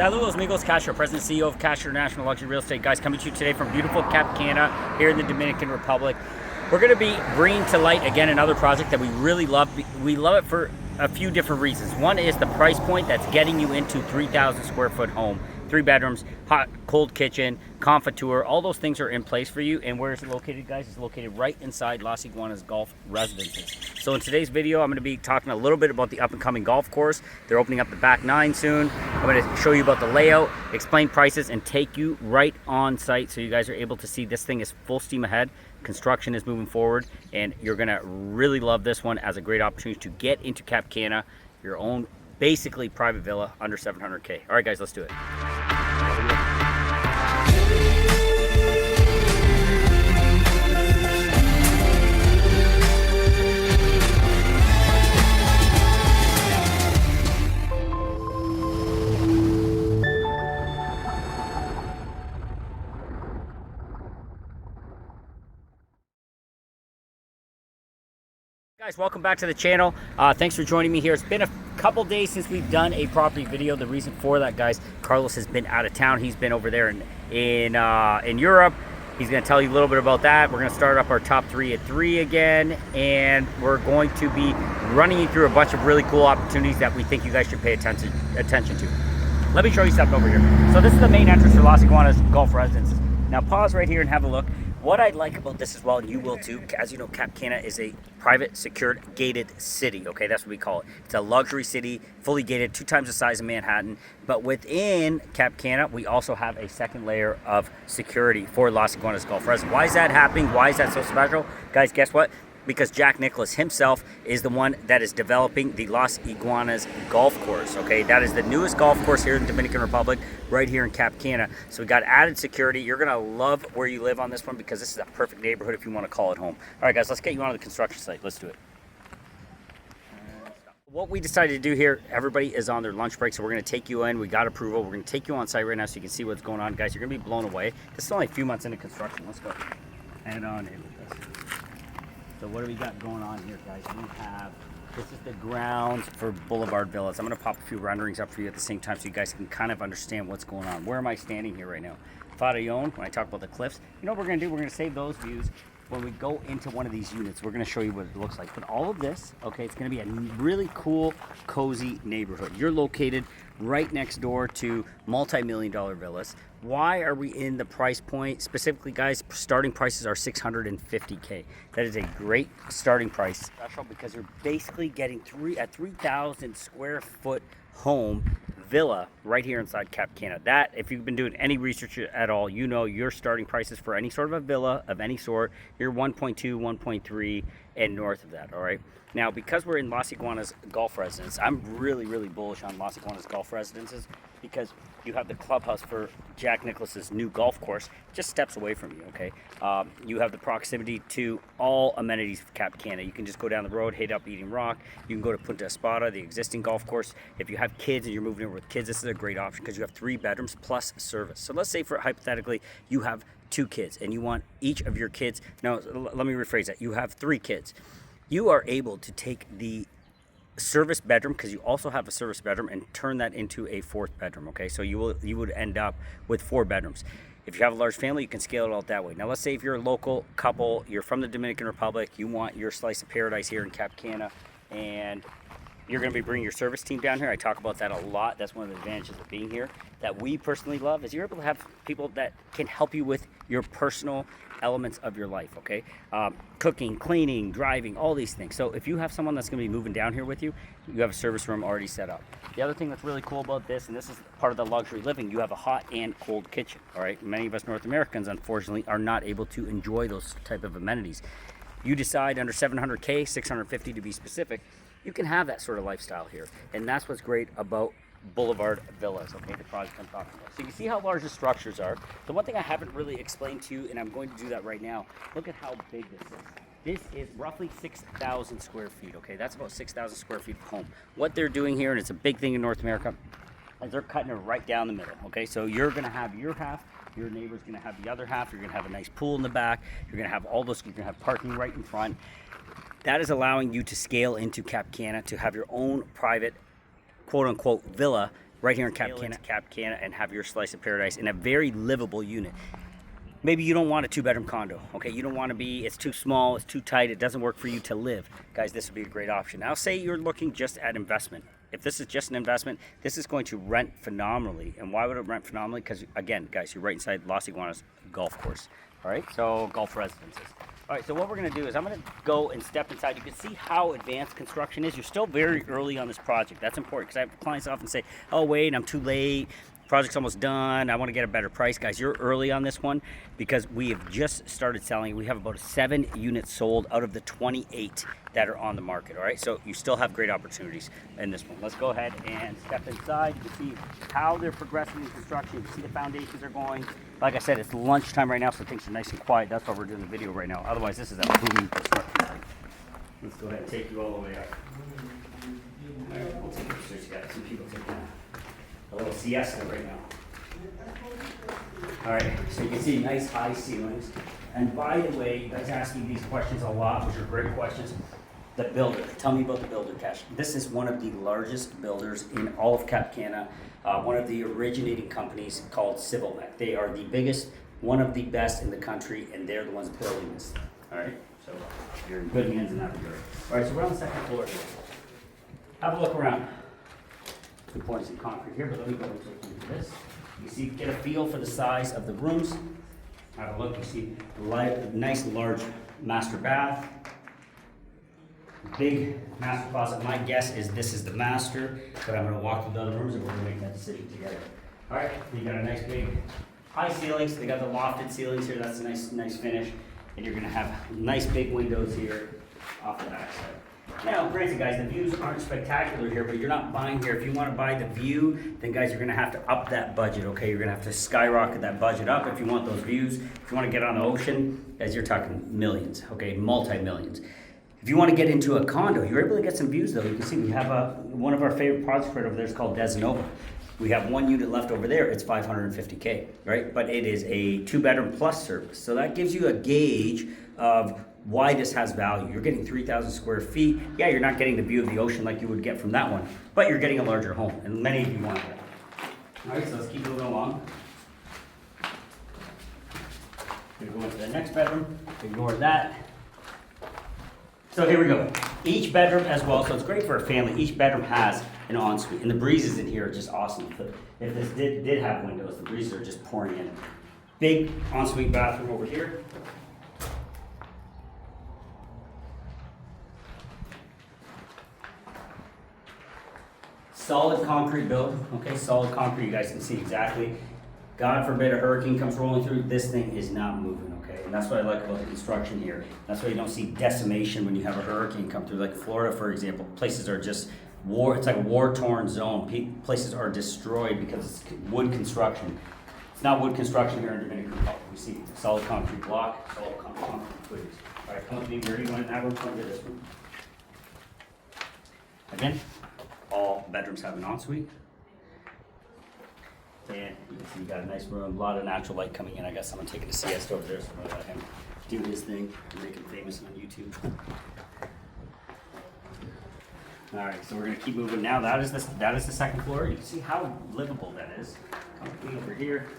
Saludos amigos, KASH, President and CEO of KASH International Luxury Real Estate. Guys, coming to you today from beautiful Cana here in the Dominican Republic. We're going to be bringing to light again another project that we really love. We love it for a few different reasons. One is the price point that's getting you into 3,000 square foot home, 3 bedrooms, hot, cold kitchen, confiture, all those things are in place for you. And where is it located, guys? It's located right inside Las Iguanas Golf Residences. So in today's video, I'm going to be talking a little bit about the up and coming golf course. They're opening up the back 9 soon. I'm going to show you about the layout, explain prices, and take you right on site so you guys are able to see this thing is full steam ahead. Construction is moving forward, and you're going to really love this one as a great opportunity to get into Cana, your own basically private villa under 700K. All right, guys, let's do it. Guys, welcome back to the channel. Thanks for joining me here. It's been a couple days since we've done a property video. The reason for that, guys, Carlos has been out of town. He's been over there in Europe. He's going to tell you a little bit about that. We're going to start up our top 3 at 3 again, and we're going to be running you through a bunch of really cool opportunities that we think you guys should pay attention to. Let me show you something over here. So this is the main entrance for Las Iguanas Golf Residences. Now pause right here and have a look. What I like about this as well, and you will too, as you know, Cana is a private, secured, gated city, okay? That's what we call it. It's a luxury city, fully gated, 2 times the size of Manhattan. But within Cana, we also have a second layer of security for Las Iguanas Golf Residence. Why is that happening? Why is that so special? Guys, guess what? Because Jack Nicklaus himself is the one that is developing the Las Iguanas golf course, okay? That is the newest golf course here in the Dominican Republic, right here in Cana. So we got added security. You're gonna love where you live on this one because this is a perfect neighborhood if you wanna call it home. All right, guys, let's get you onto the construction site. Let's do it. What we decided to do here, everybody is on their lunch break, so we're gonna take you in. We got approval. We're gonna take you on site right now so you can see what's going on. Guys, you're gonna be blown away. This is only a few months into construction. Let's go. Head on in with this. So what do we got going on here, guys? This is the grounds for Boulevard Villas. I'm gonna pop a few renderings up for you at the same time so you guys can kind of understand what's going on. Where am I standing here right now? Farallon, when I talk about the cliffs. You know what we're gonna do? We're gonna save those views when we go into one of these units. We're gonna show you what it looks like. But all of this, okay, it's gonna be a really cool, cozy neighborhood. You're located right next door to multi-million-dollar villas. Why are we in the price point? Specifically, guys, starting prices are 650K. That is a great starting price. Special because you're basically getting a 3,000 square foot home villa right here inside Cana. That, if you've been doing any research at all, you know your starting prices for any sort of a villa of any sort, you're 1.2, 1.3, and north of that, all right? Now, because we're in Las Iguanas Golf Residence, I'm really, really bullish on Las Iguanas Golf Residences because you have the clubhouse for Jack Nicklaus's new golf course just steps away from you, okay? You have the proximity to all amenities of Cana. You can just go down the road, hit up Eating Rock. You can go to Punta Espada, the existing golf course. If you have kids and you're moving in with kids, this is a great option because you have 3 bedrooms plus service. So let's say, for hypothetically, you have 2 kids and you want each of your kids, now let me rephrase that, you have 3 kids. You are able to take the service bedroom, because you also have a service bedroom, and turn that into a 4th bedroom, okay? So you would end up with 4 bedrooms. If you have a large family, you can scale it out that way. Now let's say if you're a local couple, you're from the Dominican Republic, you want your slice of paradise here in Cana, and you're going to be bringing your service team down here. I talk about that a lot. That's one of the advantages of being here that we personally love, is you're able to have people that can help you with your personal elements of your life, okay? Cooking, cleaning, driving, all these things. So if you have someone that's going to be moving down here with you, you have a service room already set up. The other thing that's really cool about this, and this is part of the luxury living, you have a hot and cold kitchen, all right? Many of us North Americans, unfortunately, are not able to enjoy those type of amenities. You decide under 700K, 650 to be specific, you can have that sort of lifestyle here. And that's what's great about Boulevard Villas, okay, the project I'm talking about. So you can see how large the structures are. The one thing I haven't really explained to you, and I'm going to do that right now, look at how big this is. This is roughly 6,000 square feet, okay? That's about 6,000 square feet of home. What they're doing here, and it's a big thing in North America, is they're cutting it right down the middle, okay? So you're gonna have your half, your neighbor's gonna have the other half, you're gonna have a nice pool in the back, you're gonna have all those, you're gonna have parking right in front. That is allowing you to scale into Cana to have your own private, quote unquote, villa right here in Cap Cana, and have your slice of paradise in a very livable unit. Maybe you don't want a 2-bedroom condo, okay? You don't want to be, it's too small, it's too tight, it doesn't work for you to live. Guys, this would be a great option. Now, say you're looking just at investment. If this is just an investment, this is going to rent phenomenally. And why would it rent phenomenally? Because, again, guys, you're right inside Los Iguanas golf course, all right? So, golf residences. All right, so what we're gonna do is I'm gonna go and step inside. You can see how advanced construction is. You're still very early on this project. That's important, because I have clients often say, oh, wait, I'm too late. Project's almost done. I want to get a better price. Guys, you're early on this one because we have just started selling. We have about 7 units sold out of the 28 that are on the market, all right? So you still have great opportunities in this one. Let's go ahead and step inside. You can see how they're progressing in construction. You can see the foundations are going. Like I said, it's lunchtime right now, so things are nice and quiet. That's why we're doing the video right now. Otherwise, this is a booming construction site. Let's go ahead and take you all the way up. All right, we'll take you upstairs. You got some people taking a little siesta right now. All right, so you can see nice high ceilings. And by the way, you guys ask me these questions a lot, which are great questions. The builder, tell me about the builder, Cash. This is one of the largest builders in all of Cap Cana, one of the originating companies called Civilnet. They are the biggest, one of the best in the country, and they're the ones building this. All right, so you're in good hands in that regard. All right, so we're on the second floor here. Have a look around. We're pouring some concrete here, but let me go into this. You see, get a feel for the size of the rooms. Have a look. You see, nice large master bath. Big master closet. My guess is this is the master, but I'm going to walk through the other rooms and we're going to make that decision together. All right, you got a nice big high ceilings. They got the lofted ceilings here. That's a nice finish. And you're going to have nice big windows here off the back side. Now, granted, guys, the views aren't spectacular here, but you're not buying here. If you want to buy the view, then, guys, you're going to have to up that budget, okay? You're going to have to skyrocket that budget up if you want those views. If you want to get on the ocean, guys, you're talking millions, okay? Multi-millions. If you want to get into a condo, you're able to get some views, though. You can see we have one of our favorite projects right over there is called Desnova. We have 1 unit left over there. It's $550K, right? But it is a 2-bedroom plus service. So that gives you a gauge of why this has value. You're getting 3,000 square feet. Yeah, you're not getting the view of the ocean like you would get from that one, but you're getting a larger home, and many of you want that. All right, so let's keep moving along. We're going to go into the next bedroom. Ignore that. So here we go. Each bedroom as well, so it's great for a family. Each bedroom has an ensuite, and the breezes in here are just awesome. If this did have windows, the breezes are just pouring in. Big ensuite bathroom over here. Solid concrete build, okay, solid concrete, you guys can see exactly. God forbid a hurricane comes rolling through, this thing is not moving, okay? And that's what I like about the construction here. That's why you don't see decimation when you have a hurricane come through. Like Florida, for example, places are just it's like a war-torn zone. Places are destroyed because it's wood construction. It's not wood construction here in Dominican Republic. We see solid concrete block, solid concrete footings. All right, come with me, where do you want to have room? Come to this one. Again. All bedrooms have an ensuite. And you can see you got a nice room, a lot of natural light coming in. I got someone taking a siesta over there, so I'm gonna let him do his thing and make him famous on YouTube. All right, so we're gonna keep moving now. That is the second floor. You can see how livable that is. Come with me over here.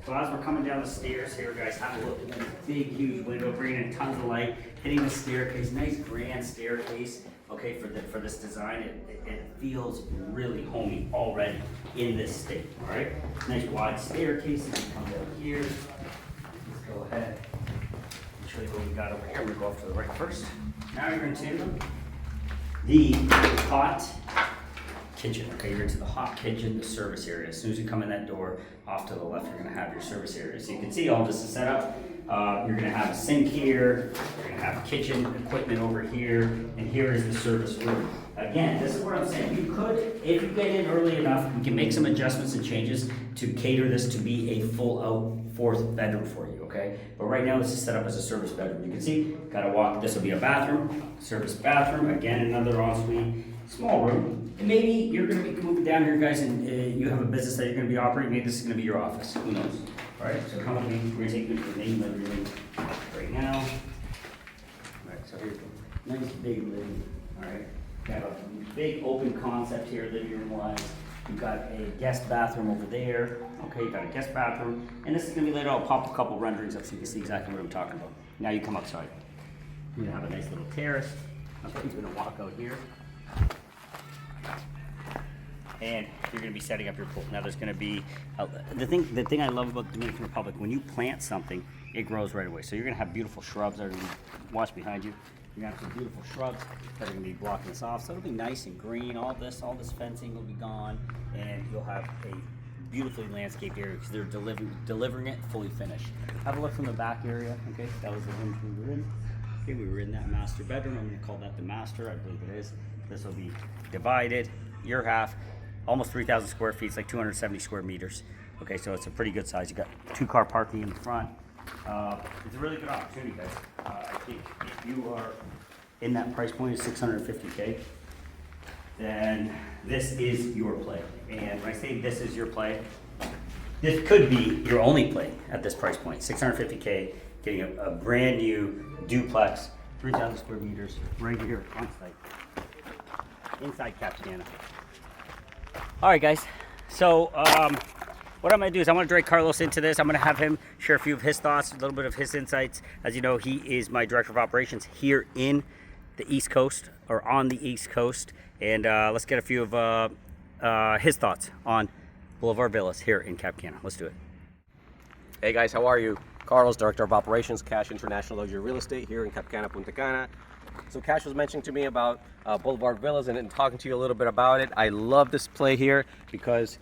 So as we're coming down the stairs here, guys, have a look at this big, huge window, bringing in tons of light, hitting the staircase, nice grand staircase. Okay, for this design, it feels really homey already in this state. All right, nice wide staircase. You can come down here. Let's go ahead and show you what we got over here. We'll go off to the right first. Now you're into the hot kitchen. Okay, you're into the hot kitchen, the service area. As soon as you come in that door, off to the left, you're gonna have your service area. So you can see all this is set up. You're gonna have a sink here, you're gonna have kitchen equipment over here, and here is the service room. Again, this is what I'm saying. You could, if you get in early enough, we can make some adjustments and changes to cater this to be a full out 4th bedroom for you, okay? But right now, this is set up as a service bedroom. You can see, gotta walk, this will be a bathroom, service bathroom, again, another ensuite, small room. And maybe you're gonna be moving down here, guys, and you have a business that you're gonna be operating. Maybe this is gonna be your office, who knows? All right, so come with me, we're gonna take you to the main living room right now. All right, so here's a nice big living All right, got a big open concept here, living room wise. You've got a guest bathroom over there. Okay, you've got a guest bathroom, and this is gonna be laid out. I'll pop a couple renderings up so you can see exactly what I'm talking about. Now you come outside. You're gonna have a nice little terrace. Okay, you're gonna walk out here. And you're going to be setting up your pool. Now there's going to be, the thing I love about the Dominican Republic, when you plant something, it grows right away. So you're going to have beautiful shrubs that are going to be, watch behind you. You're going to have some beautiful shrubs that are going to be blocking this off. So it'll be nice and green. All this fencing will be gone. And you'll have a beautifully landscaped area because they're delivering it fully finished. Have a look from the back area. Okay, that was the room we were in. Okay, we were in that master bedroom. I'm going to call that the master. I believe it is. This will be divided. Your half. Almost 3,000 square feet, it's like 270 square meters. Okay, so it's a pretty good size. You got 2-car parking in the front. It's a really good opportunity, guys. I think if you are in that price point of $650K, then this is your play. And when I say this is your play, this could be your only play at this price point. $650K, getting a brand new duplex, 3,000 square meters, right here on site, inside Cana. All right, guys. So what I'm going to do is I want to drag Carlos into this. I'm going to have him share a few of his thoughts, a little bit of his insights. As you know, he is my director of operations here in the East Coast, or on the East Coast. And let's get a few of his thoughts on Boulevard Villas here in Cana. Let's do it. Hey guys, how are you? Carlos, director of operations, KASH International Luxury Real Estate here in Cana, Punta Cana. So KASH was mentioning to me about Boulevard Villas and talking to you a little bit about it. I love this play here because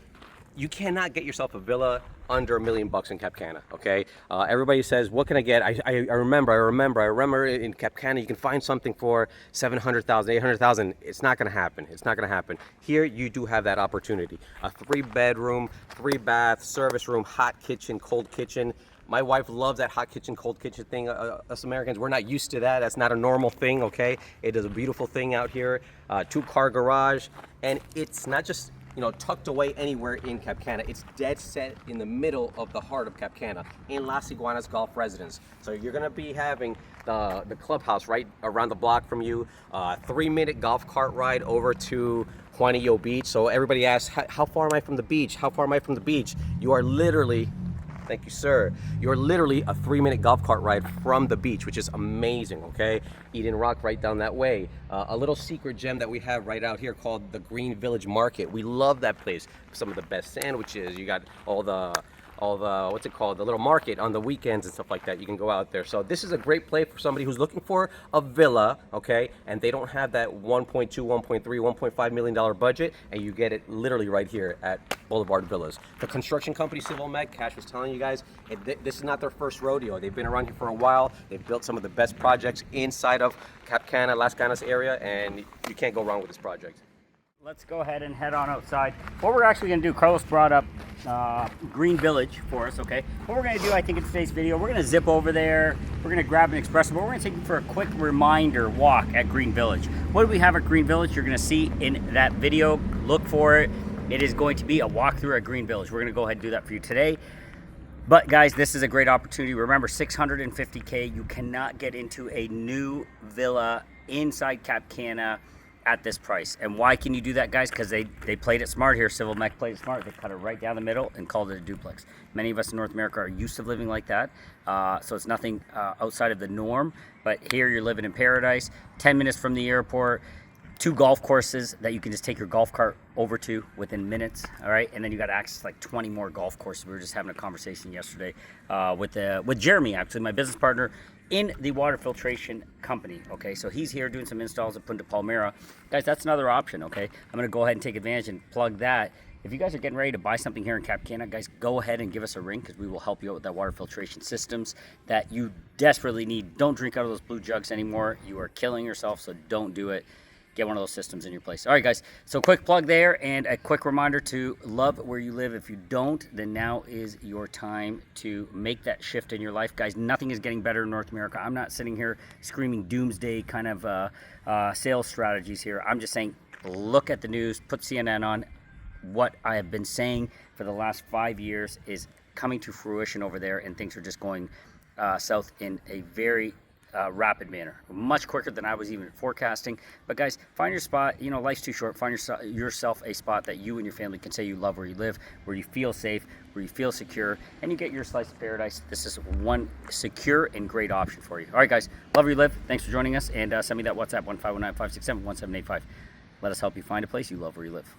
you cannot get yourself a villa under $1 million in Cana, okay? Everybody says, what can I get? I remember in Cana you can find something for $700,000, $800,000. It's not gonna happen. It's not gonna happen. Here you do have that opportunity. A 3-bedroom, 3-bath, service room, hot kitchen, cold kitchen. My wife loves that hot kitchen, cold kitchen thing. Us Americans, we're not used to that. That's not a normal thing, okay? It is a beautiful thing out here. 2-car garage, and it's not just, you know, tucked away anywhere in Cana. It's dead set in the middle of the heart of Cana, in Las Iguanas Golf Residence. So you're gonna be having the clubhouse right around the block from you. 3-minute golf cart ride over to Juanillo Beach. So everybody asks, how far am I from the beach? How far am I from the beach? You are literally, thank you, sir. You're literally a 3-minute golf cart ride from the beach, which is amazing, okay? Eden Rock right down that way. A little secret gem that we have right out here called the Green Village Market. We love that place. Some of the best sandwiches. You got all the what's it called, the little market on the weekends and stuff like that. You can go out there. So this is a great play for somebody who's looking for a villa, okay, and they don't have that 1.2, 1.3, 1.5 million dollar budget, and you get it literally right here at Boulevard Villas. The construction company Civil Meg, KASH was telling you guys, this is not their first rodeo. They've been around here for a while. They've built some of the best projects inside of Cana, Las Canas area, and you can't go wrong with this project. Let's go ahead and head on outside. What we're actually going to do, Carlos brought up Green Village for us, okay? What we're going to do, I think, in today's video, we're going to zip over there. We're going to grab an espresso, but we're going to take you for a quick reminder walk at Green Village. What do we have at Green Village? You're going to see in that video. Look for it. It is going to be a walkthrough at Green Village. We're going to go ahead and do that for you today. But guys, this is a great opportunity. Remember, $650K. You cannot get into a new villa inside Cana at this price. And why can you do that, guys? Because they played it smart here. Civil Mech played it smart. They cut it right down the middle and called it a duplex. Many of us in North America are used to living like that, so it's nothing outside of the norm. But here you're living in paradise. 10 minutes from the airport, 2 golf courses that you can just take your golf cart over to within minutes. All right, and then you got access to like 20 more golf courses. We were just having a conversation yesterday with Jeremy, actually, my business partner in the water filtration company. Okay, so he's here doing some installs at Punta Palmera. Guys, that's another option. Okay, I'm going to go ahead and take advantage and plug that. If you guys are getting ready to buy something here in Cana, guys, go ahead and give us a ring, because we will help you out with that water filtration systems that you desperately need. Don't drink out of those blue jugs anymore. You are killing yourself, so don't do it. Get one of those systems in your place. All right, guys, so quick plug there, and a quick reminder to love where you live. If you don't, then now is your time to make that shift in your life. Guys, nothing is getting better in North America. I'm not sitting here screaming doomsday kind of sales strategies here. I'm just saying, look at the news, put CNN on. What I have been saying for the last 5 years is coming to fruition over there, and things are just going south in a very rapid manner, much quicker than I was even forecasting. But guys, find your spot. You know, life's too short. Find yourself a spot that you and your family can say you love, where you live, where you feel safe, where you feel secure, and you get your slice of paradise. This is one secure and great option for you. All right, guys, love where you live. Thanks for joining us, and send me that WhatsApp 1519-567-1785. Let us help you find a place you love where you live.